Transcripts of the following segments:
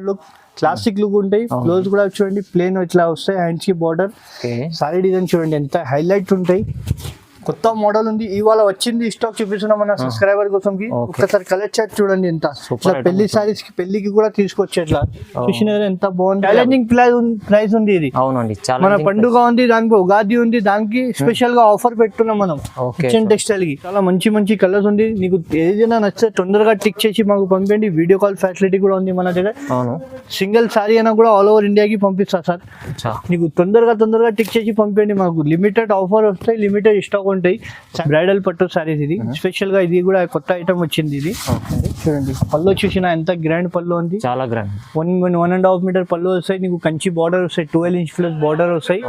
Look classic look ఉంటాయి. Blouse కూడా చూడండి ప్లేన్ ఇట్లా వస్తాయి, హ్యాండ్స్ కి బార్డర్. సారీ డిజైన్ చూడండి ఎంత హైలైట్ ఉంటాయి. కొత్త మోడల్ ఉంది, ఇవాళ వచ్చింది స్టాక్ చూపిస్తున్నాం మన సబ్స్క్రైబర్ కోసం. ఒక్కసారి కలర్ చార్ట్ చూడండి ఎంత పెళ్లి సారీస్ కి పెళ్లికి కూడా తీసుకోవచ్చు. ఎట్లా చూసిన ఎంత బాగుంది. ఛాలెంజింగ్ ప్రైస్ ఉంది ఇది. అవునండి, మన పండుగ ఉంది, దానికి ఉగాది ఉంది, దానికి స్పెషల్ గా ఆఫర్ పెట్టున్నాం మనం కిచెన్ టెక్స్టైల్ కి. చాలా మంచి మంచి కలర్స్ ఉంది. నీకు ఏదైనా నచ్చితే తొందరగా టిక్ చేసి మాకు పంపండి. వీడియో కాల్ ఫెసిలిటీ కూడా ఉంది మన దగ్గర. సింగిల్ సారీ అయినా కూడా ఆల్ ఓవర్ ఇండియాకి పంపిస్తా సార్. నీకు తొందరగా టిక్ చేసి పంపండి. మాకు లిమిటెడ్ ఆఫర్ వస్తాయి, లిమిటెడ్ స్టాక్ ఉంటాయి. బ్రైడల్ పట్టు సారీస్ ఇది స్పెషల్ గా. ఇది కూడా కొత్త ఐటమ్ వచ్చింది. ఇది చూడండి పళ్ళు చూసిన ఎంత గ్రాండ్ పళ్ళు ఉంది, చాలా గ్రాండ్. 1.5 మీటర్ పళ్ళు వస్తాయి. నీకు కంచి బార్డర్ వస్తాయి, 12 ఇంచ్ ప్లస్ బార్డర్ వస్తాయి,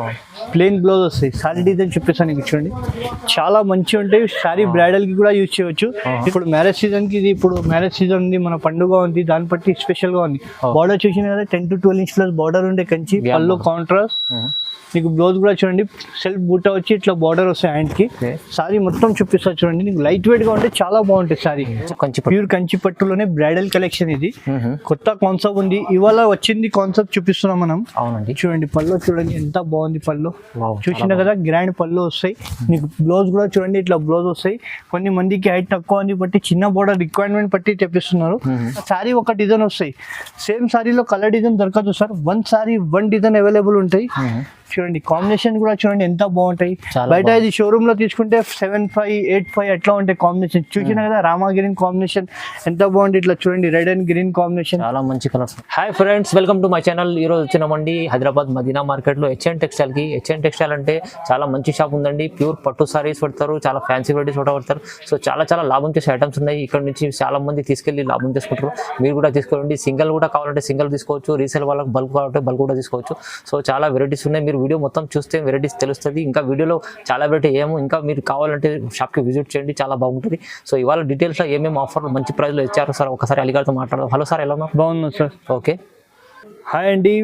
ప్లెయిన్ బ్లౌజ్ వస్తాయి. సారీ డిజైన్ చెప్పేసాను నీకు చూడండి చాలా మంచి ఉంటాయి. సారీ బ్రైడల్ కి కూడా యూజ్ చేయవచ్చు. ఇప్పుడు మ్యారేజ్ సీజన్ కి ఇది, ఇప్పుడు మ్యారేజ్ సీజన్ ఉంది, మన పండుగ ఉంది, దాన్ని బట్టి స్పెషల్ గా ఉంది. బార్డర్ చూసిన కదా 10 to 12 ఇంచ్ ప్లస్ బార్డర్ ఉండే కంచి పళ్ళు కాంట్రాస్ట్. నీకు బ్లౌజ్ కూడా చూడండి సెల్ఫ్ బూటా వచ్చి ఇట్లా బార్డర్ వస్తాయి హ్యాండ్ కి. సారీ మొత్తం చూపిస్తా చూడండి. నీకు లైట్ వెయిట్ గా ఉంటే చాలా బాగుంటుంది సారీ. ప్యూర్ కంచి పట్టులోనే బ్రైడల్ కలెక్షన్ ఇది. కొత్త కాన్సెప్ట్ ఉంది, ఇవాళ వచ్చింది కాన్సెప్ట్ చూపిస్తున్నాం మనం. అవునండి చూడండి పళ్ళు చూడండి ఎంత బాగుంది. పళ్ళు చూసిన కదా గ్రాండ్ పళ్ళు వస్తాయి. నీకు బ్లౌజ్ కూడా చూడండి ఇట్లా బ్లౌజ్ వస్తాయి. కొన్ని మందికి హైట్ తక్కువ ఉంది బట్టి చిన్న బార్డర్ రిక్వైర్మెంట్ బట్టి తెప్పిస్తున్నారు. సారీ ఒక డిజైన్ వస్తాయి. సేమ్ సారీలో కలర్ డిజైన్ దొరకదు sir. One sorry one design available ఉంటాయి. చూడండి కాంబినేషన్ కూడా చూడండి ఎంత బాగుంటాయి. బయట ఇది షోరూమ్ లో తీసుకుంటే 7.5, 8.5 అట్లా ఉంటాయి కాంబినేషన్. చూసిన కదా రామా గ్రీన్ కాంబినేషన్ ఎంత బాగుంది. ఇట్లా చూడండి రెడ్ అండ్ గ్రీన్ కాంబినేషన్, చాలా మంచి colours. Hi friends, welcome to my channel. ఈ రోజు వచ్చినామండి హైదరాబాద్ మదీనా మార్కెట్ లో హెచ్ఎన్ టెక్స్టైల్ కి. హెచ్ఎన్ టెక్స్టైల్ అంటే చాలా మంచి షాప్ ఉందండి. ప్యూర్ పట్టు సారీస్ పెడతారు, చాలా ఫ్యాన్సీ వెరైటీస్ కూడా పెడతారు. సో చాలా లాభం చేసే ఐటమ్స్ ఉన్నాయి. ఇక్కడ నుంచి చాలా మంది తీసుకెళ్లి లాభం చేసుకుంటారు. మీరు కూడా తీసుకోండి. సింగిల్ కూడా కావాలంటే సింగిల్ తీసుకోవచ్చు, రీసేల్ వాళ్ళకి బల్క్ కావాలంటే బల్క్ కూడా తీసుకోవచ్చు. సో చాలా వెరైటీస్ ఉన్నాయి. మీరు వీడియో మొత్తం చూస్తే వెరైటీస్ తెలుస్తుంది. ఇంకా వీడియోలో చాలా వెరైటీ ఏమో, ఇంకా మీరు కావాలంటే షాప్కి విజిట్ చేయండి, చాలా బాగుంటుంది. సో ఇవాళ డీటెయిల్స్ ఏమేమి ఆఫర్లు మంచి ప్రైస్లో ఇచ్చారు సార్ ఒకసారి అలీగారితో మాట్లాడదాం. హలో సార్, ఎలా ఉన్నారు? బాగున్నాను సార్. ఓకే, హాయ్ అండి.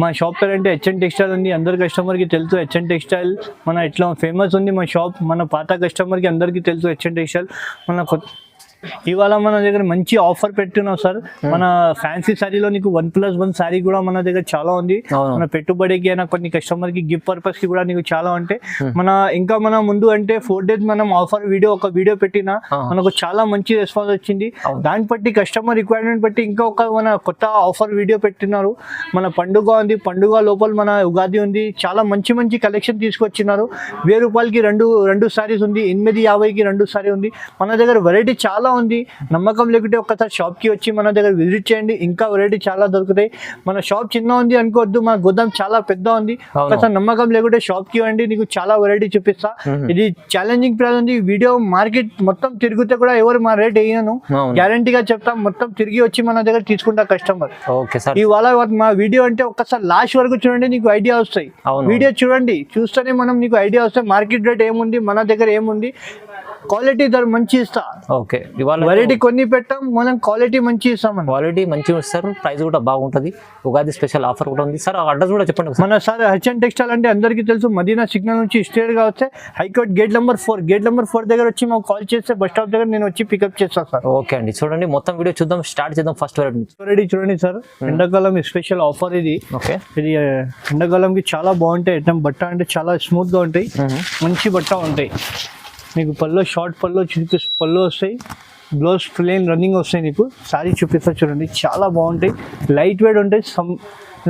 మా షాప్ పేరు అంటే హెచ్ఎన్ టెక్స్టైల్ ఉంది. అందరు కస్టమర్కి తెలుసు హెచ్ఎన్ టెక్స్టైల్ మన ఇట్లా ఫేమస్ ఉంది మా షాప్. మన పాత కస్టమర్కి అందరికీ తెలుసు హెచ్ఎన్ టెక్స్టైల్. మన ఇవాళ మన దగ్గర మంచి ఆఫర్ పెట్టున్నాం సార్. మన ఫ్యాన్సీ సారీలో నీకు 1+1 సారీ కూడా మన దగ్గర చాలా ఉంది. మన పెట్టుబడికి అయినా కొన్ని కస్టమర్ కి గిఫ్ట్ పర్పస్ కి కూడా నీకు చాలా ఉంటాయి. మన ఇంకా మన ముందు అంటే 4 days మనం ఆఫర్ ఒక వీడియో పెట్టినా మనకు చాలా మంచి రెస్పాన్స్ వచ్చింది. దాన్ని బట్టి కస్టమర్ రిక్వైర్మెంట్ బట్టి ఇంకా ఒక మన కొత్త ఆఫర్ వీడియో పెట్టినారు. మన పండుగ ఉంది, పండుగ లోపల మన ఉగాది ఉంది, చాలా మంచి కలెక్షన్ తీసుకొచ్చినారు. 1000 రూపాయలకి రెండు సారీస్ ఉంది, 850కి 2 సారీ ఉంది. మన దగ్గర వెరైటీ చాలా ఉంది. నమ్మకం లేకుంటే ఒక్కసారి షాప్ కి వచ్చి మన దగ్గర విజిట్ చేయండి. ఇంకా వెరైటీ చాలా దొరుకుతాయి. మన షాప్ చిన్న ఉంది అనుకోవద్దు, మన గోదాం చాలా పెద్ద ఉంది. ఒకసారి నమ్మకం లేకుంటే షాప్ కి వండి, నీకు చాలా వెరైటీ చూపిస్తా. ఇది ఛాలెంజింగ్ ప్రైస్ ఉంది. వీడియో మార్కెట్ మొత్తం తిరిగితే కూడా ఎవరు మా రేట్ వేయను, గ్యారంటీగా చెప్తాం. మొత్తం తిరిగి వచ్చి మన దగ్గర తీసుకుంటా కస్టమర్. ఇవాళ మా వీడియో అంటే ఒక్కసారి లాస్ట్ వరకు చూడండి, నీకు ఐడియా వస్తాయి. వీడియో చూడండి, చూస్తేనే మనం నీకు ఐడియా వస్తాయి మార్కెట్ రేట్ ఏముంది, మన దగ్గర ఏముంది. క్వాలిటీ మంచి ఇస్తా. ఓకే, వెరైటీ కొన్ని పెట్టాం, మనం క్వాలిటీ మంచి ఇస్తాం. క్వాలిటీ మంచిగా ఇస్తారు, ప్రైస్ కూడా బాగుంటుంది. ఉగాది స్పెషల్ ఆఫర్ కూడా ఉంది సార్. అడ్రస్ కూడా చెప్పండి. మన సార్ హెచ్ఎన్ టెక్స్టైల్ అంటే అందరికీ తెలుసు, మదీనా సిగ్నల్ నుంచి స్ట్రేట్ గా వస్తే హైకోర్ట్ గేట్ నెంబర్ 4 దగ్గర వచ్చి మాకు కాల్ చేస్తే బస్ స్టాప్ దగ్గర నేను వచ్చి పికప్ చేస్తాను సార్. ఓకే అండి, చూడండి మొత్తం వీడియో చూద్దాం, స్టార్ట్ చేద్దాం. ఫస్ట్ వెరైటీ చూడండి సార్, ఎండాకాలం స్పెషల్ ఆఫర్ ఇది. ఓకే, ఇది ఎండాకాలంకి చాలా బాగుంటాయి. ఐటమ్ బట్ట అంటే చాలా స్మూత్ గా ఉంటాయి, మంచి బట్ట ఉంటాయి. నీకు పళ్ళు షార్ట్ పళ్ళు వస్తాయి, బ్లౌజ్ ప్లెయిన్ రన్నింగ్ వస్తాయి. నీకు సారీ చూపిస్తా చూడండి, చాలా బాగుంటాయి, లైట్ వెయిట్ ఉంటాయి.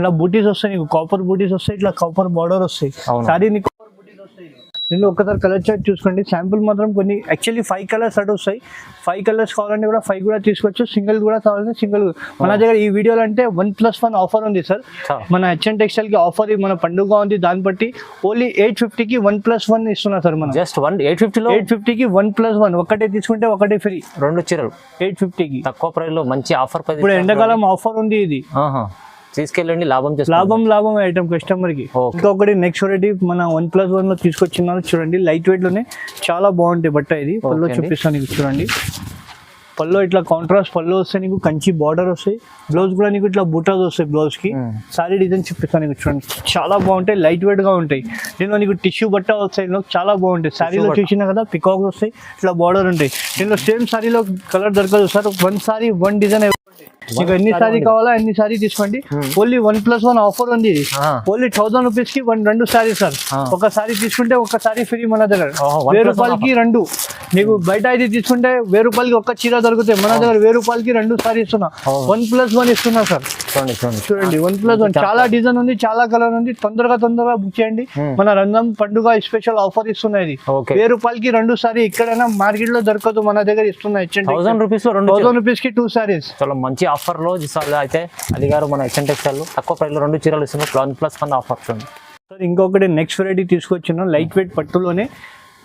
ఇలా బూటీస్ వస్తాయి, నీకు కాపర్ బూటీస్ వస్తాయి, ఇట్లా కాపర్ బార్డర్ వస్తాయి. సారీ నీకు నేను ఒక్కసారి కలర్ చార్ట్ చూసుకోండి. శాంపుల్ మాత్రం కొన్ని యాక్చువల్లీ 5 కలర్స్ అటు వస్తాయి. 5 కలర్స్ కావాలంటే కూడా 5 కూడా తీసుకోవచ్చు, సింగిల్ కూడా కావాలంటే సింగిల్. మన దగ్గర ఈ వీడియోలో అంటే 1+1 ఆఫర్ ఉంది సార్. మన హెచ్ఎన్ టెక్స్టైల్ కి ఆఫర్ మన పండుగ ఉంది, దాన్ని బట్టి ఓన్లీ 850కి 1+1 ఇస్తున్నా సార్. మనం జస్ట్ 850కి 1+1 ఒకటే తీసుకుంటే ఒకటే ఫ్రీ. 2 చీరలు 850కి తక్కువ ప్రైస్ లో మంచి ఆఫర్. ఇప్పుడు ఎండాకాలం ఆఫర్ ఉంది ఇది, తీసుకెళ్ళండి, లాభం ఐటమ్ కస్టమర్ కి. ఇంకొకటి నెక్స్ట్ వెరైటీ మన 1+1 లో తీసుకొచ్చినారు చూడండి, లైట్ వెయిట్ లోనే చాలా బాగుంటాయి బట్ట. ఇది పళ్ళు చూపిస్తాను నీకు చూడండి. పళ్ళు ఇట్లా కాంట్రాస్ట్ పళ్ళు వస్తాయి, నీకు కంచి బార్డర్ వస్తాయి. బ్లౌజ్ కూడా నీకు ఇట్లా బూటాస్ వస్తాయి బ్లౌజ్ కి. సారీ డిజైన్ చూపిస్తాను నీకు చూడండి, చాలా బాగుంటాయి, లైట్ వెయిట్ గా ఉంటాయి. దీనిలో నీకు టిష్యూ బట్ట వస్తాయి, చాలా బాగుంటాయి. సారీలో చూసినా కదా పికాక్ వస్తాయి, ఇట్లా బార్డర్ ఉంటాయి. దీనిలో సేమ్ సారీలో కలర్ దొరకదు సార్. 1 సారీ 1 డిజైన్ మీకు ఎన్ని సారీ కావాలా ఎన్ని సారీ తీసుకోండి. ఓన్లీ 1+1 ఆఫర్ ఉంది. ఇది ఓన్లీ 1000 రూపీస్ కి 2 సారీ సార్. ఒక సారీ తీసుకుంటే ఒక సారీ ఫ్రీ మన దగ్గర. 1000 రూపాయలకి 2. మీకు బయట ఇది తీసుకుంటే 1000 రూపాయలకి ఒక చీర దొరుకుతాయి, మన దగ్గర 1000 రూపాయలకి 2 సారీ ఇస్తున్నా. 1+1 ఇస్తున్నా సార్. చూడండి 1+1 చాలా డిజైన్ ఉంది, చాలా కలర్ ఉంది. తొందరగా బుక్ చేయండి. మన రంజాన్ పండుగ స్పెషల్ ఆఫర్ ఇస్తున్నాయి. 1000 రూపాయలకి 2 సారీ ఎక్కడైనా మార్కెట్ లో దొరకదు, మన దగ్గర ఇస్తున్నాయి. 1000 రూపీస్ కి 2 సారీస్. చాలా మంచి ఆఫర్ లో అయితే అలీ గారు మన హెచ్ఎన్ టెక్స్టైల్ తక్కువ ప్రైస్ లో 2 చీరలు ఇస్తున్నారు. 1+1 ఆఫర్ ఉంది సార్. ఇంకొకటి నెక్స్ట్ వెరైటీ తీసుకొచ్చిన లైట్ వెయిట్ పట్టులోనే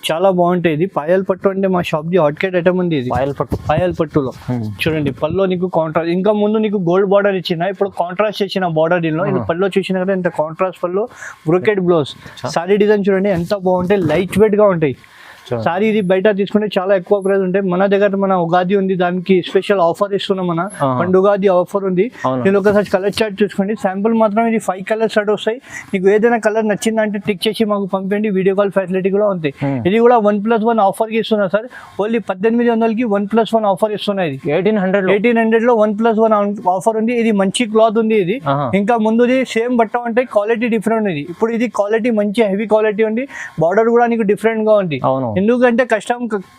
చాలా బాగుంటాయి. ఇది పాయల్ పట్టు అంటే మా షాప్ ది హాట్కేట్ ఐటమ్ ఉంది. ఇది పాయల్ పట్టులో చూడండి. పల్లో నీకు కాంట్రాస్ట్, ఇంకా ముందు నీకు గోల్డ్ బార్డర్ ఇచ్చిన, ఇప్పుడు కాంట్రాస్ట్ చేసిన బార్డర్ దీనిలో. ఇది పల్లో చూసిన కదా ఎంత కాంట్రాస్ట్ పల్లో, బ్రోకెట్ బ్లౌజ్. సారీ డిజైన్ చూడండి ఎంత బాగుంటాయి, లైట్ వెయిట్ గా ఉంటాయి. సారీ ఇది బయట తీసుకుంటే చాలా ఎక్కువ ప్రైస్ ఉంటాయి. మన దగ్గర మన ఉగాది ఉంది, దానికి స్పెషల్ ఆఫర్ ఇస్తున్నాం. మన పండుగాది ఆఫర్ ఉంది. నేను ఒకసారి కలర్ చార్ట్ చూసుకోండి. శాంపుల్ మాత్రం ఇది 5 కలర్స్ స్టార్ట్ వస్తాయి. మీకు ఏదైనా కలర్ నచ్చిందంటే టిక్ చేసి మాకు పంపండి. వీడియో కాల్ ఫెసిలిటీ కూడా ఉంది. ఇది కూడా 1+1 ఆఫర్ కి ఇస్తున్నా సార్. ఓన్లీ 1800కి 1+1 ఆఫర్ ఇస్తున్నాయి. 1800 1+1 ఆఫర్ ఉంది. ఇది మంచి క్లాత్ ఉంది. ఇది ఇంకా ముందుది సేమ్ బట్ట అంటే క్వాలిటీ డిఫరెంట్ ఉంది. ఇప్పుడు ఇది క్వాలిటీ మంచి హెవీ క్వాలిటీ ఉంది. బార్డర్ కూడా నీకు డిఫరెంట్ గా ఉంది. ఎందుకంటే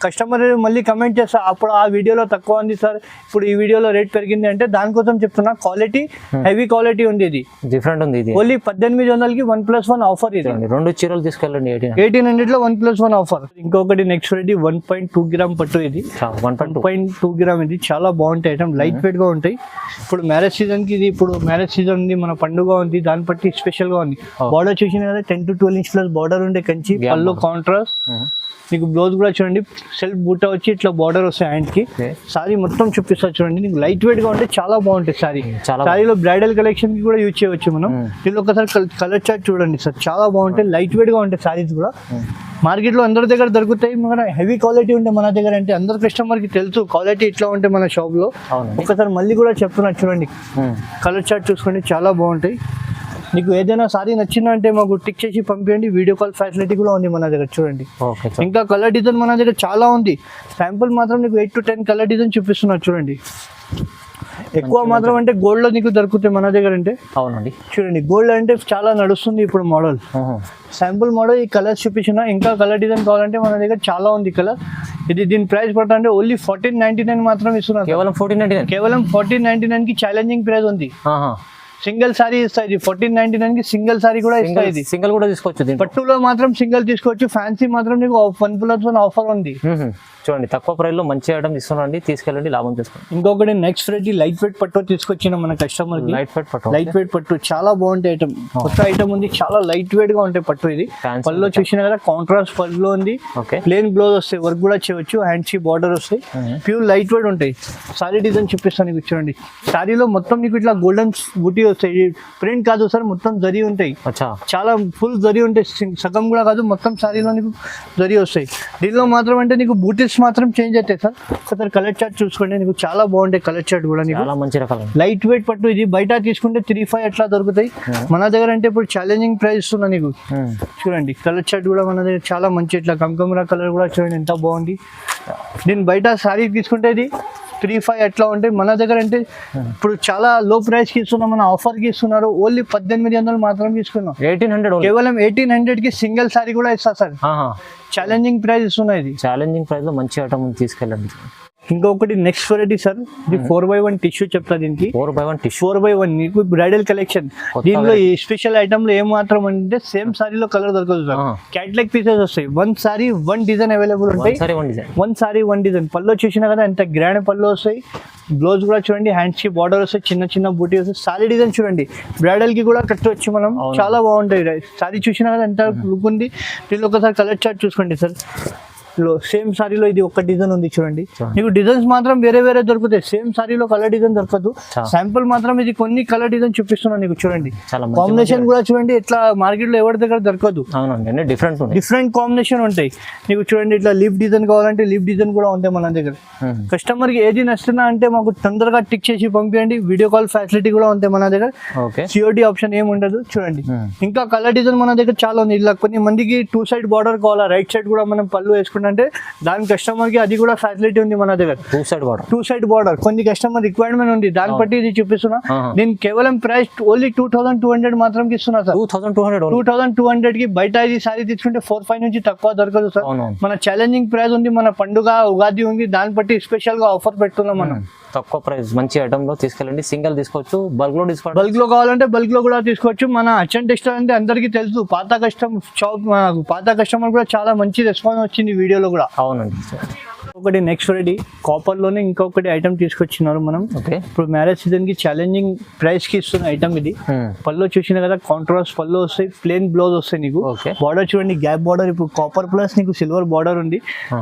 కస్టమర్ మళ్ళీ కమెంట్ చేస్తా, అప్పుడు ఆ వీడియోలో తక్కువ ఉంది సార్, ఇప్పుడు ఈ వీడియోలో రేట్ పెరిగింది అంటే దానికోసం చెప్తున్నా. క్వాలిటీ హెవీ క్వాలిటీ ఉంది. ఇది డిఫరెంట్ ఉంది. ఇది ఓన్లీ 1800కి 1+1 ఆఫర్. ఇది 2 చీరలు తీసుకెళ్ళండి. 1800 1+1 ఆఫర్. ఇంకొకటి నెక్స్ట్ వెరైటీ 1.2 గ్రామ్ పట్టు. ఇది 1.2 గ్రామ్. ఇది చాలా బాగుంటాయి ఐటమ్, లైట్ వెయిట్ గా ఉంటాయి. ఇప్పుడు మ్యారేజ్ సీజన్ కి ఇది, ఇప్పుడు మ్యారేజ్ సీజన్ ఉంది, మన పండుగ ఉంది, దాన్ని బట్టి స్పెషల్ గా ఉంది. బార్డర్ చూసిన కదా 10 to 12 ఇంచ్ ప్లస్ బార్డర్ ఉండే కంచి పళ్ళు కాంట్రాస్ట్. నీకు బ్లౌజ్ కూడా చూడండి సెల్ఫ్ బూటా వచ్చి ఇట్లా బార్డర్ వస్తాయి హ్యాండ్ కి. సారీ మొత్తం చూపిస్తా చూడండి. నీకు లైట్ వెయిట్ గా ఉంటే చాలా బాగుంటాయి సారీ. సారీలో బ్రైడల్ కలెక్షన్ కి కూడా యూజ్ చేయవచ్చు మనం. దీనిలో ఒకసారి కలర్ చార్ట్ చూడండి సార్, చాలా బాగుంటాయి, లైట్ వెయిట్ గా ఉంటాయి సారీస్ కూడా. మార్కెట్ లో అందరి దగ్గర దొరుకుతాయి, మన హెవీ క్వాలిటీ ఉంటాయి మన దగ్గర. అంటే అందరు కస్టమర్ కి తెలుసు క్వాలిటీ ఇట్లా ఉంటాయి మన షాప్ లో. ఒకసారి మళ్ళీ కూడా చెప్తున్నా చూడండి, కలర్ చార్ట్ చూసుకోండి, చాలా బాగుంటాయి. నీకు ఏదైనా సారీ నచ్చిందంటే మాకు టిక్ చేసి పంపించండి. వీడియో కాల్ ఫెసిలిటీ కూడా ఉంది మన దగ్గర. చూడండి ఇంకా కలర్ డిజైన్ మన దగ్గర చాలా ఉంది. శాంపుల్ మాత్రం నీకు 8 to 10 కలర్ డిజైన్ చూపిస్తున్నారు చూడండి. ఎక్కువ మాత్రం అంటే గోల్డ్ లో నీకు దొరుకుతాయి మన దగ్గర. అంటే అవునండి చూడండి, గోల్డ్ అంటే చాలా నడుస్తుంది ఇప్పుడు మోడల్. శాంపుల్ మోడల్ ఈ కలర్స్ చూపించిన, ఇంకా కలర్ డిజైన్ కావాలంటే మన దగ్గర చాలా ఉంది కలర్. ఇది దీని ప్రైస్ పడతా అంటే ఓన్లీ 1499 మాత్రం ఇస్తున్నారు. కేవలం 1499 కి ఛాలెంజింగ్ ప్రైస్ ఉంది. సింగిల్ సారీ ఇస్తాయి. 1499 కి సింగిల్ సారీ కూడా ఇస్తాయి. సింగిల్ కూడా తీసుకోవచ్చు. పట్టులో మాత్రం సింగిల్ తీసుకోవచ్చు. ఫ్యాన్సీ మాత్రం నీకు 1+1 ఆఫర్ ఉంది. చూడండి తక్కువ ప్రైస్ లో మంచి ఐటమ్ ఇస్తున్నాండి, తీసుకెళ్ళండి, లాభం చేసుకోండి. ఇంకొకటి నెక్స్ట్ వెరైటీ లైట్ వెయిట్ పట్టు తీసుకొచ్చిన మన కస్టమర్ కి. లైట్ వెయిట్ పట్టు చాలా బాగుంటాయి ఐటమ్, కొత్త ఐటమ్ ఉంది. చాలా లైట్ వెయిట్ గా ఉంటాయి పట్టు. ఇది పళ్ళు చూసిన కదా కాంట్రాస్ట్ పళ్ళు ఉంది. ప్లేన్ బ్లౌజ్ వస్తాయి, వర్క్ కూడా చేయవచ్చు. హ్యాండ్ కి బార్డర్ వస్తాయి, ప్యూర్ లైట్ వెయిట్ ఉంటాయి. సారీ డిజైన్ చూపిస్తాను నీకు చూడండి. సారీలో మొత్తం నీకు ఇట్లా గోల్డెన్ బూటీ వస్తాయి. ప్రింట్ కాదు సార్, మొత్తం జరీ ఉంటాయి. చాలా ఫుల్ జరీ ఉంటాయి, సగం కూడా కాదు, మొత్తం సారీలో నీకు జరీ వస్తాయి. దీనిలో మాత్రం అంటే నీకు బూటీస్ మాత్రం చేంజ్ అవుతాయి సార్. ఒకసారి కలర్ చార్ట్ చూసుకోండి, నీకు చాలా బాగుంటాయి కలర్ చార్ట్ కూడా. నీకు చాలా మంచి రకాలు లైట్ వెయిట్ పట్టు. ఇది బయట తీసుకుంటే 3-5 అట్లా దొరుకుతాయి. మన దగ్గర అంటే ఇప్పుడు ఛాలెంజింగ్ ప్రైస్ ఇస్తున్నా నీకు. చూడండి కలర్ చార్ట్ కూడా మన దగ్గర చాలా మంచి, ఇట్లా కమకమరా కలర్ కూడా చూడండి ఎంత బాగుంది. దీని బయట సారీ తీసుకుంటే ఇది 3-5 అట్లా ఉంటాయి. మన దగ్గర అంటే ఇప్పుడు చాలా లో ప్రైస్ కి ఇస్తున్నాం, మన ఆఫర్ కి ఇస్తున్నారు. ఓన్లీ 1800 మాత్రం తీసుకున్నాం. 1800 కేవలం 1800 కి సింగిల్ సారీ కూడా ఇస్తా సార్. ఛాలెంజింగ్ ప్రైస్ ఇస్తున్నా. ఇది ఛాలెంజింగ్ ప్రైస్ లో మంచి ఐటమ్ తీసుకెళ్ళండి. ఇంకొకటి నెక్స్ట్ వెరైటీ సార్, ఇది 4x1 టిష్యూ చెప్తా. దీనికి 4x1 నీకు బ్రైడల్ కలెక్షన్. దీనిలో ఈ స్పెషల్ ఐటమ్ లో ఏం మాత్రం అంటే సేమ్ సారీలో కలర్ దొరకదు సార్. క్యాటలాగ్ పీసెస్ వస్తాయి. 1 సారీ 1 డిజైన్ అవైలబుల్ ఉంటాయి. 1 సారీ 1 డిజైన్. పళ్ళు చూసినా కదా ఎంత గ్రాండ్ పళ్ళు వస్తాయి. బ్లౌజ్ కూడా చూడండి, హ్యాండ్స్ కి బార్డర్ వస్తాయి, చిన్న చిన్న బూటీ వస్తాయి. సారీ డిజైన్ చూడండి, బ్రైడల్ కి కూడా కట్టవచ్చు మనం. చాలా బాగుంటాయి. సారీ చూసినా కదా ఎంత లుక్ ఉంది. దీనిలో ఒకసారి కలర్ చార్ట్ చూసుకోండి సార్. సేమ్ సారీలో ఇది ఒక డిజైన్ ఉంది చూడండి. నీకు డిజైన్స్ మాత్రం వేరే వేరే దొరుకుతాయి. సేమ్ సారీలో కలర్ డిజైన్ దొరకదు. శాంపుల్ మాత్రం ఇది కొన్ని కలర్ డిజైన్ చూపిస్తున్నాను నీకు చూడండి. కాంబినేషన్ కూడా చూడండి, ఇట్లా మార్కెట్ లో ఎవరి దగ్గర దొరకదు. డిఫరెంట్ కాంబినేషన్ ఉంటాయి. నీకు చూడండి ఇట్లా లీఫ్ డిజైన్ కావాలంటే లీఫ్ డిజైన్ కూడా ఉంటాయి మన దగ్గర. కస్టమర్ కి ఏది నచ్చినా అంటే మాకు తొందరగా టిక్ చేసి పంపించండి. వీడియో కాల్ ఫెసిలిటీ కూడా ఉంటాయి మన దగ్గర. సిఓడి ఆప్షన్ ఏమి ఉండదు. చూడండి ఇంకా కలర్ డిజైన్ మన దగ్గర చాలా ఉంది. ఇలా కొన్ని మందికి 2 సైడ్ బార్డర్ కావాలా, రైట్ సైడ్ కూడా మనం పళ్ళు వేసుకుంటే ఇస్తుండే దాని కస్టమర్ కి అది కూడా ఫెసిలిటీ ఉంది మన దగ్గర. టూ సైడ్ బార్డర్ కొన్ని కస్టమర్ రిక్వైర్మెంట్ ఉంది దాన్ని బట్టి ఇది చూపిస్తున్నా. నేను కేవలం ప్రైస్ ఓన్లీ 2200 మాత్రం ఇస్తున్నా సార్. 2200 కి బయట ఇది సారీ తీసుకుంటే 4-5 నుంచి తక్కువ దొరకదు సార్. మన ఛాలెంజింగ్ ప్రైస్ ఉంది, మన పండుగ ఉగాది ఉంది, దాన్ని బట్టి స్పెషల్ గా ఆఫర్ పెడుతున్నాం మనం. తక్కువ ప్రైస్ మంచి ఐటమ్ లో తీసుకెళ్ళండి. సింగిల్ తీసుకోవచ్చు, బల్క్ లో తీసుకోవచ్చు. బల్క్ లో కావాలంటే బల్క్ లో కూడా తీసుకోవచ్చు. మన అచ్చన్ టెక్స్టైల్ అంటే అందరికీ తెలుసు, పాత కస్టమర్ కూడా చాలా మంచి రెస్పాన్స్ వచ్చింది వీడియోలో కూడా. అవునండి. ఒకటి నెక్స్ట్ రెడీ కాపర్ లోనే ఇంకొకటి ఐటమ్ తీసుకొచ్చినారు మనం. ఇప్పుడు మ్యారేజ్ సీజన్ కి ఛాలెంజింగ్ ప్రైస్ కి ఇస్తున్న ఐటమ్ ఇది. పళ్ళు చూసిన కదా కాంట్రాస్ట్ పళ్ళు వస్తాయి, ప్లేన్ బ్లౌజ్ వస్తాయి నీకు. బార్డర్ చూడండి గ్యాప్ బార్డర్, ఇప్పుడు కాపర్ ప్లస్ నీకు సిల్వర్ బార్డర్ ఉంది.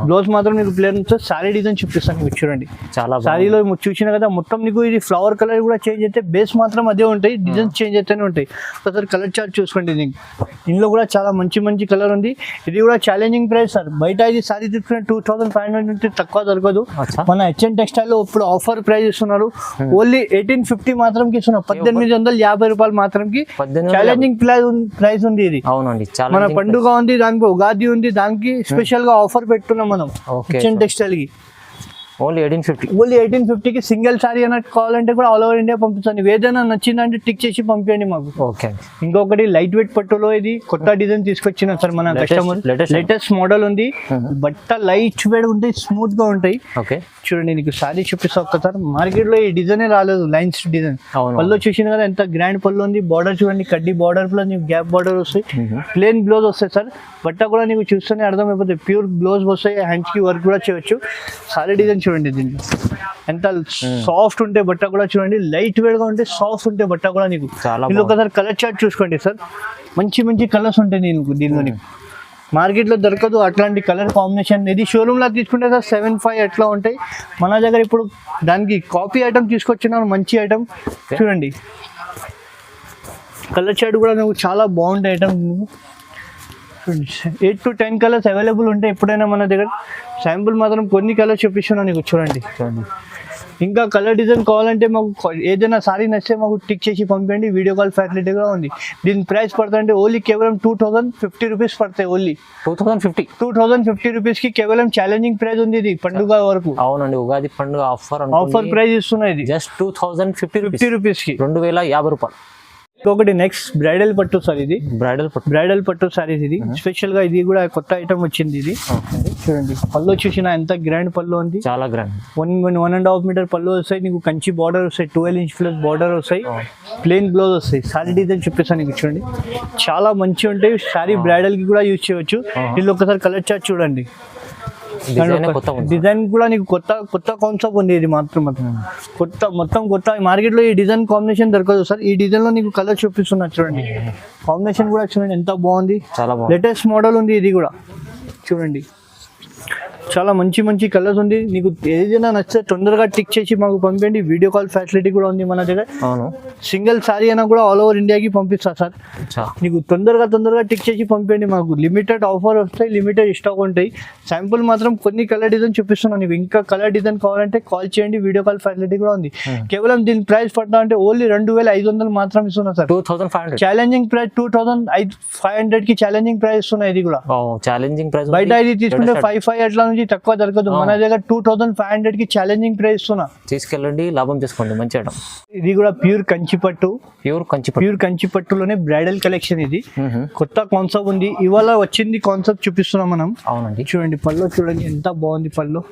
బ్లౌజ్ మాత్రం నీకు ప్లేన్ వస్తుంది. సారీ డిజైన్ చూపిస్తాను నీకు చూడండి. చాలా సారీలో చూసిన కదా మొత్తం నీకు ఇది ఫ్లవర్ కలర్ కూడా చేంజ్ అయితే బేస్ మాత్రం అదే ఉంటాయి, డిజైన్స్ చేంజ్ అయితేనే ఉంటాయి. ఒకసారి కలర్ చార్ట్ చూసుకోండి. నీకు ఇందులో కూడా చాలా మంచి మంచి కలర్ ఉంది. ఇది కూడా ఛాలెంజింగ్ ప్రైస్ సార్. బయట ఇది సారీ తీసుకునే 2500 తక్కువ దొరకదు. మన హెచ్ఎన్ టెక్స్టైల్ లో ఇప్పుడు ఆఫర్ ప్రైస్ ఇస్తున్నారు. ఓన్లీ 1850 మాత్రం కి ఇస్తున్నారు. 1850 రూపాయలు మాత్రం కి ఛాలెంజింగ్ ప్రైస్ ఉంది ఇది. అవునండి. మన పండుగ ఉంది, దానికి ఉగాది ఉంది, దానికి స్పెషల్ గా ఆఫర్ పెట్టున్నాం మనం హెచ్ఎన్ టెక్స్టైల్ కి. ఓన్లీ 1850 కి సింగిల్ సారీ అన్నట్టు కావాలంటే కూడా ఆల్ ఓవర్ ఇండియా పంపిస్తాను. ఏదైనా నచ్చిందంటే టిక్ చేసి పంపించండి మాకు. ఓకే. ఇంకొకటి లైట్ వెయిట్ పట్టులో ఇది కొత్త డిజైన్ తీసుకొచ్చిన సార్ మన కస్టమర్. లేటెస్ట్ మోడల్ ఉంది. బట్ట లైట్ వెయిట్ ఉంటాయి, స్మూత్ గా ఉంటాయి. చూడండి నీకు సారీ చూపిస్తా ఒక్కసారి. మార్కెట్ లో ఈ డిజైన్ రాలేదు, లైన్స్ డిజైన్. పళ్ళు చూసిన కదా ఎంత గ్రాండ్ పళ్ళు ఉంది. బార్డర్ చూడండి కడ్డీ బార్డర్ ప్లస్ నీకు గ్యాప్ బార్డర్ వస్తాయి. ప్లేన్ బ్లౌజ్ వస్తాయి సార్. బట్ట కూడా నీకు చూస్తేనే అర్థమైపోతుంది ప్యూర్ బ్లౌజ్ వస్తాయి. హ్యాండ్స్ కి వర్క్ కూడా చేయొచ్చు. సారీ డిజైన్ చూడండి దీన్ని ఎంత సాఫ్ట్ ఉంటే బట్ట కూడా చూడండి. లైట్ వెయిట్ గా ఉంటే సాఫ్ట్ ఉంటే బట్ట కూడా నీకు. దీనిలో ఒకసారి కలర్ చార్ట్ చూసుకోండి సార్. మంచి మంచి కలర్స్ ఉంటాయి నీకు దీనిలో. నీకు మార్కెట్ లో దొరకదు అట్లాంటి కలర్ కాంబినేషన్. ఇది షోరూమ్ లా తీసుకుంటే సార్ 7-5 అట్లా ఉంటాయి. మన దగ్గర ఇప్పుడు దానికి కాపీ ఐటమ్ తీసుకొచ్చినాను, మంచి ఐటమ్ చూడండి. కలర్ చార్ట్ కూడా నువ్వు చాలా బాగుంటాయి ఐటమ్. 8 to 10 కలర్స్ అవైలబుల్ ఉంటాయి ఎప్పుడైనా మన దగ్గర. శాంపుల్ మాత్రం కొన్ని కలర్స్ చూపిస్తున్నాను నీకు చూడండి. ఇంకా కలర్ డిజైన్ కావాలంటే మాకు ఏదైనా సారీ నచ్చితే మాకు టిక్ చేసి పంపండి. వీడియో కాల్ ఫెసిలిటీ కూడా ఉంది. దీని ప్రైస్ పడుతుందంటే ఓన్లీ కేవలం 2050 రూపీస్ పడతాయి. ఓన్లీ 2050 రూపీస్ కి కేవలం ఛాలెంజింగ్ ప్రైస్ ఉంది ఇది పండుగ వరకు. అవునండి. ఉగాది పండుగ ఆఫర్ ప్రైస్ ఇస్తున్నాయి. ఇది జస్ట్ 2050 రూపీస్ కి 2050 రూపాయలు. ఒకటి నెక్స్ట్ బ్రైడల్ పట్టు సార్. ఇది బ్రైడల్ పట్టు సారీస్. ఇది స్పెషల్ గా ఇది కూడా కొత్త ఐటమ్ వచ్చింది. ఇది చూడండి పళ్ళు చూసిన ఎంత గ్రాండ్ పళ్ళు ఉంది. చాలా గ్రాండ్. 1.5 మీటర్ పళ్ళు వస్తాయి నీకు. కంచి బార్డర్ వస్తాయి, 12 ఇంచ్ ప్లస్ బార్డర్ వస్తాయి, ప్లెయిన్ బ్లౌజ్ వస్తాయి. సారీ డిజైన్ చూపిస్తాను నీకు చూడండి. చాలా మంచి ఉంటాయి. సారీ బ్రైడల్ కి కూడా యూజ్ చేయవచ్చు. దీనిలో ఒకసారి కలర్ చార్ట్ చూడండి. డిజైన్ కూడా నీకు కొత్త కాన్సెప్ట్ ఉంది. ఇది మాత్రం మొత్తం కొత్త. మార్కెట్ లో ఈ డిజైన్ కాంబినేషన్ దొరకదు సార్. ఈ డిజైన్ లో నీకు కలర్ చూపిస్తున్నా చూడండి. కాంబినేషన్ కూడా చూడండి ఎంత బాగుంది. లేటెస్ట్ మోడల్ ఉంది ఇది కూడా చూడండి. చాలా మంచి మంచి కలర్స్ ఉంది. నీకు ఏదైనా నచ్చితే తొందరగా టిక్ చేసి మాకు పంపండి. వీడియో కాల్ ఫెసిలిటీ కూడా ఉంది మన దగ్గర. సింగిల్ సారీ అయినా కూడా ఆల్ ఓవర్ ఇండియాకి పంపిస్తా సార్. నీకు తొందరగా టిక్ చేసి పంపండి. మాకు లిమిటెడ్ ఆఫర్ వస్తాయి, లిమిటెడ్ స్టాక్ ఉంటాయి. శాంపుల్ మాత్రం కొన్ని కలర్ డిజైన్ చూపిస్తున్నాను. నీకు ఇంకా కలర్ డిజైన్ కావాలంటే కాల్ చేయండి. వీడియో కాల్ ఫెసిలిటీ కూడా ఉంది. కేవలం దీని ప్రైస్ పడతా అంటే ఓన్లీ 2500 మాత్రం ఇస్తున్నా సార్. 2500 challenging price. 2500 కి ఛాలెంజింగ్ ప్రైస్ ఇస్తున్నా. ఇది కూడా ఛాలెంజింగ్ ప్రైస్. బయట ఇది తీసుకుంటే 5 అట్లా నుంచి తక్కువ దొరకదు. మన దగ్గర 2500 కి ఛాలెంజింగ్ ప్రైస్ ఇస్తున్నా. తీసుకెళ్ళండి, లాభం చేసుకోండి. మంచి ఐటమ్. ఇది కూడా ప్యూర్ కంచి పట్టు. ప్యూర్ కంచి పట్టులోనే బ్రైడల్ కలెక్షన్. ఇది కొత్త కాన్సెప్ట్ ఉంది. ఇవాళ వచ్చింది కాన్సెప్ట్ చూపిస్తున్నాం మనం. అవునండి. చూడండి పళ్ళు చూడండి ఎంత బాగుంది. పళ్ళు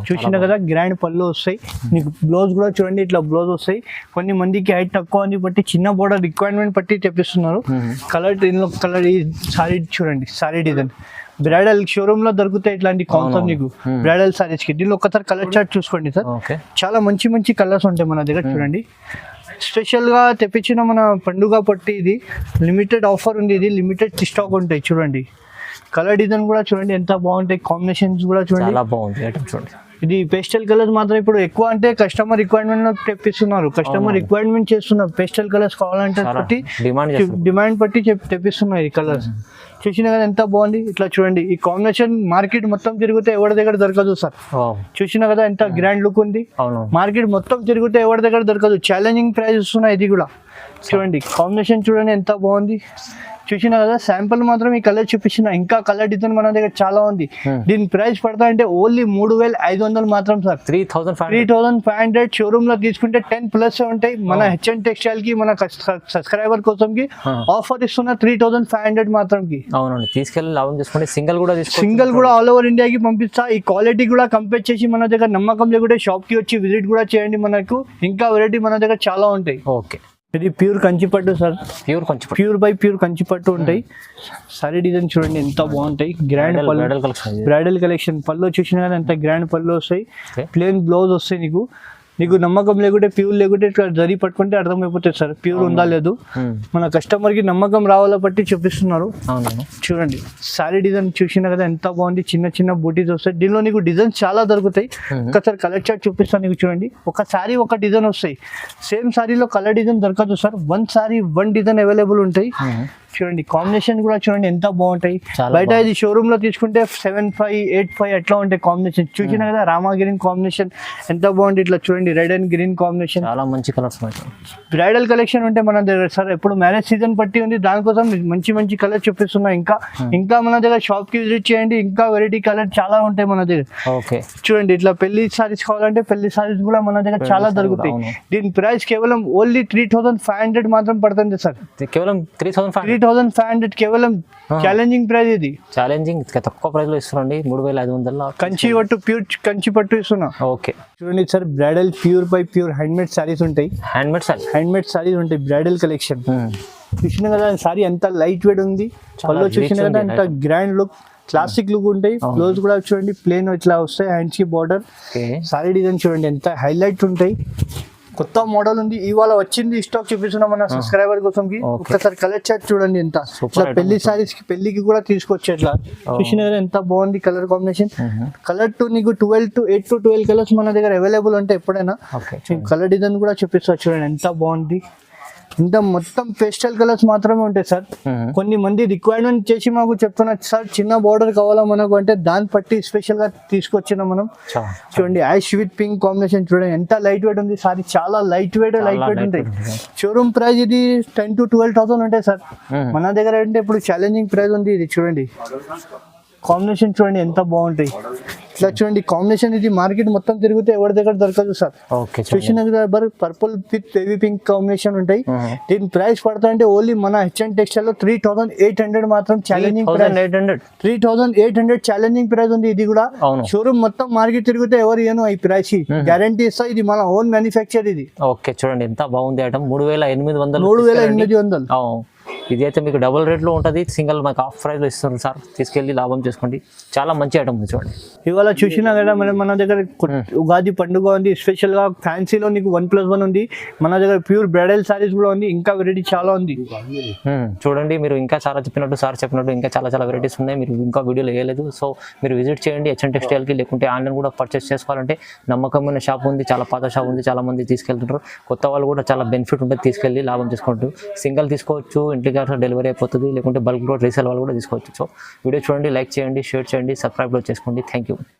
చూసిన కదా గ్రాండ్ పళ్ళు వస్తాయి. నీకు బ్లౌజ్ కూడా చూడండి ఇట్లా బ్లౌజ్ వస్తాయి. కొన్ని మందికి హైట్ తక్కువ ఉంది బట్టి చిన్న బోర్డర్ రిక్వైర్మెంట్ బట్టి తెప్పిస్తున్నారు. కలర్ ఈ సారీ చూడండి. సారీ డిజైన్ బ్రైడల్ షోరూమ్ లో దొరుకుతాయి ఇట్లాంటి కాన్సెప్ట్ నీకు బ్రైడల్ సారీస్ కి. దీనిలో ఒకసారి కలర్ చార్ట్ చూసుకోండి సార్. చాలా మంచి మంచి కలర్స్ ఉంటాయి మన దగ్గర చూడండి. స్పెషల్ గా తెప్పించిన మన పండుగ పట్టి. ఇది లిమిటెడ్ ఆఫర్ ఉంది. ఇది లిమిటెడ్ స్టాక్ ఉంటాయి చూడండి. కలర్ డిజైన్ కూడా చూడండి ఎంత బాగుంటాయి. కాంబినేషన్స్ కూడా చూడండి చాలా బాగుంది ఐటమ్ చూడండి. ఇది పేస్టల్ కలర్స్ మాత్రం ఇప్పుడు ఎక్కువ అంటే కస్టమర్ రిక్వైర్మెంట్ తెప్పిస్తున్నారు. కస్టమర్ రిక్వైర్మెంట్ చేస్తున్నారు. పేస్టల్ కలర్స్ కావాలంటే బట్టి డిమాండ్ బట్టి తెప్పిస్తున్నారు ఈ కలర్స్. చూసిన కదా ఎంత బాగుంది. ఇట్లా చూడండి ఈ కాంబినేషన్ మార్కెట్ మొత్తం తిరిగితే ఎవరి దగ్గర దొరకదు సార్. చూసిన కదా ఎంత గ్రాండ్ లుక్ ఉంది. మార్కెట్ మొత్తం తిరిగితే ఎవరి దగ్గర దొరకదు. ఛాలెంజింగ్ ప్రైస్ ఇస్తున్నా. ఇది కూడా చూడండి కాంబినేషన్ చూడండి ఎంత బాగుంది. చూసినా కదా శాంపుల్ మాత్రం ఈ కలర్ చూపించిన, ఇంకా కలర్ డిజైన్ మన దగ్గర చాలా ఉంది. దీని ప్రైస్ పడతా అంటే ఓన్లీ 3,500 మాత్రం సార్. 3,500 షోరూమ్ లో తీసుకుంటే 10+ ఉంటాయి. మన హెచ్ఎన్ టెక్స్టైల్ కి మన సబ్స్క్రైబర్ కోసం కి ఆఫర్ ఇస్తున్న 3,500 మాత్రం కి. అవునండి, తీసుకెళ్ళి లాభం చేసుకోండి. సింగిల్ కూడా ఆల్ ఓవర్ ఇండియాకి పంపిస్తా. ఈ క్వాలిటీ కూడా కంపేర్ చేసి మన దగ్గర నమ్మకం లేకుంటే షాప్ కి వచ్చి విజిట్ కూడా చేయండి. మనకు ఇంకా వెరైటీ మన దగ్గర చాలా ఉంటాయి. ఓకే, ఇది ప్యూర్ కంచిపట్టు సార్. ప్యూర్ బై ప్యూర్ కంచిపట్టు ఉంటాయి. సారీ డిజైన్ చూడండి ఎంత బాగుంటాయి. Grand bridal collection. పళ్ళు చూసినా కానీ ఎంత గ్రాండ్ పళ్ళు వస్తాయి. ప్లెయిన్ బ్లౌజ్ వస్తాయి. నీకు నమ్మకం లేకుంటే ప్యూర్ లేకుంటే జరి పట్టుకుంటే అర్థమైపోతుంది సార్ ప్యూర్ ఉందా లేదు. మన కస్టమర్ కి నమ్మకం రావాల బట్టి చూపిస్తున్నారు. చూడండి సారీ డిజైన్ చూసినా కదా ఎంత బాగుంది. చిన్న చిన్న బూటీస్ వస్తాయి. దీనిలో నీకు డిజైన్స్ చాలా దొరుకుతాయి. ఒకసారి కలర్ చార్ట్ చూపిస్తాను నీకు. చూడండి ఒక సారీ ఒక డిజైన్ వస్తాయి. సేమ్ సారీలో కలర్ డిజైన్ దొరకదు సార్. 1 సారీ 1 డిజైన్ అవైలబుల్ ఉంటాయి. చూడండి కాంబినేషన్ కూడా చూడండి ఎంత బాగుంటాయి. బయట ఇది షోరూమ్ లో తీసుకుంటే 7,500, 8,500 అట్లా ఉంటాయి కాంబినేషన్. చూసినా కదా రామా గ్రీన్ కాంబినేషన్ ఎంత బాగుంది. ఇట్లా చూడండి రెడ్ అండ్ గ్రీన్ కాంబినేషన్, చాలా మంచి కలర్స్. బ్రైడల్ కలెక్షన్ ఉంటే మన దగ్గర సార్ ఎప్పుడు మ్యారేజ్ సీజన్ పట్టి ఉంది. దానికోసం మంచి కలర్ చూపిస్తున్నా. ఇంకా మన దగ్గర షాప్ కి విజిట్ చేయండి. ఇంకా వెరైటీ కలర్ చాలా ఉంటాయి మన దగ్గర. ఓకే, చూడండి ఇట్లా పెళ్లి సారీస్ కావాలంటే పెళ్లి సారీస్ కూడా మన దగ్గర చాలా దొరుకుతాయి. దీని ప్రైస్ కేవలం ఓన్లీ 3,500 మాత్రం పడుతుంది సార్. కేవలం 3,500 కేవలం ఛాలెంజింగ్ ప్రైస్. ఇది ఛాలెంజింగ్ తక్కువ ప్రైస్ లో ఇస్తున్నాండి. 3,500 కంచిపట్టు ప్యూర్ కంచిపట్టు ఇస్తున్నా. ఓకే, చూడండి sir bridal pure by pure handmade saris ఉంటాయి. హ్యాండ్మేడ్ సారీస్ ఉంటాయి. బ్రైడల్ కలెక్షన్ చూసిన కదా. సారీ ఎంత లైట్ వెయిట్ ఉంది. పళ్ళు చూసిన కదా ఎంత గ్రాండ్ లుక్, క్లాసిక్ లుక్ ఉంటాయి. బ్లౌజ్ కూడా చూడండి ప్లేన్ ఇట్లా వస్తాయి. హ్యాండ్స్ కి బార్డర్. సారీ డిజైన్ చూడండి ఎంత హైలైట్ ఉంటాయి. కొత్త మోడల్ ఉంది ఇవాళ వచ్చింది. స్టాక్ చూపిస్తున్నాం మన సబ్స్క్రైబర్ కోసం కి. ఒక్కసారి కలర్ చార్ట్ చూడండి ఎంత. ఇట్లా పెళ్లి సారీస్ కి పెళ్లికి కూడా తీసుకోవచ్చు. ఇట్లా చూసిన కదా ఎంత బాగుంది కలర్ కాంబినేషన్. కలర్ టు నీకు 8 to 12 కలర్స్ మన దగ్గర అవైలబుల్ ఉంటాయి ఎప్పుడైనా. కలర్ డిజైన్ కూడా చూపిస్తా చూడండి ఎంత బాగుంది. ఇంత మొత్తం పేస్టల్ కలర్స్ మాత్రమే ఉంటాయి సార్. కొన్ని మంది రిక్వైర్మెంట్ చేసి మాకు చెప్తున్నారు సార్ చిన్న బార్డర్ కావాలా మనకు అంటే దాన్ని బట్టి స్పెషల్ గా తీసుకొచ్చినా మనం. చూడండి యాష్ విత్ పింక్ కాంబినేషన్ చూడండి ఎంత లైట్ వెయిట్ ఉంది. సారీ చాలా లైట్ వెయిట్ ఉంటాయి. షోరూమ్ ప్రైస్ ఇది 10,000 to 12,000 ఉంటాయి సార్. మన దగ్గర అంటే ఇప్పుడు ఛాలెంజింగ్ ప్రైస్ ఉంది. ఇది చూడండి కాంబినేషన్ చూడండి ఎంత బాగుంటాయి. ఇట్లా చూడండి కాంబినేషన్. ఇది మార్కెట్ మొత్తం తిరిగితే ఎవరి దగ్గర దొరకదు సార్. చూసిన purple with baby pink combination ఉంటాయి. దీని ప్రైస్ పడతా అంటే ఓన్లీ మన హెచ్ఎన్ టెక్స్టైల్ లో 3,800 మాత్రం ఛాలెంజింగ్ ప్రైస్. 3,800 ఛాలెంజింగ్ ప్రైస్ ఉంది. ఇది కూడా షోరూమ్ మొత్తం మార్కెట్ తిరిగితే ఎవరు ఏను ఈ ప్రైస్ గ్యారంటీ ఇస్తా. ఇది మన ఓన్ మ్యానుఫ్యాక్చర్ ఇది. ఓకే, చూడండి ఎంత బాగుంది ఐటమ్. 3,800. ఇది అయితే మీకు డబుల్ రేట్లో ఉంటుంది. సింగిల్ మాకు ఆఫ్ ప్రైస్లో ఇస్తున్నారు సార్. తీసుకెళ్ళి లాభం చేసుకోండి. చాలా మంచి ఐటమ్ ఉంది చూడండి. ఇవాళ చూసినా కదా మన దగ్గర ఉగాది పండుగ ఉంది. స్పెషల్ గా ఫ్యాన్సీలో నీకు 1+1 ఉంది. మన దగ్గర ప్యూర్ బ్రైడల్ సారీస్ కూడా ఉంది. ఇంకా వెరైటీ చాలా ఉంది. చూడండి మీరు ఇంకా చాలా చెప్పినట్టు సార్ చెప్పినట్టు ఇంకా చాలా వెరైటీస్ ఉన్నాయి. మీరు ఇంకా వీడియోలు వేయలేదు. సో మీరు విజిట్ చేయండి హెచ్ఎన్ టెక్స్టైల్కి. లేకుంటే ఆన్లైన్ కూడా పర్చేస్ చేసుకోవాలంటే నమ్మకమైన షాప్ ఉంది. చాలా పాత షాప్ ఉంది. చాలా మంది తీసుకెళ్తుంటారు. కొత్త వాళ్ళు కూడా చాలా బెనిఫిట్ ఉంటుంది. తీసుకెళ్ళి లాభం చేసుకుంటారు. సింగిల్ తీసుకోవచ్చు, ఇంటికి డెలివరీ అయిపోతుంది. లేకుంటే బల్క్ కూడా రీసేల్ వాళ్ళు కూడా తీసుకోవచ్చు. సో వీడియో చూడండి, లైక్ చేయండి, షేర్ చేయండి, సబ్స్క్రైబ్ చేసుకోండి. Thank you.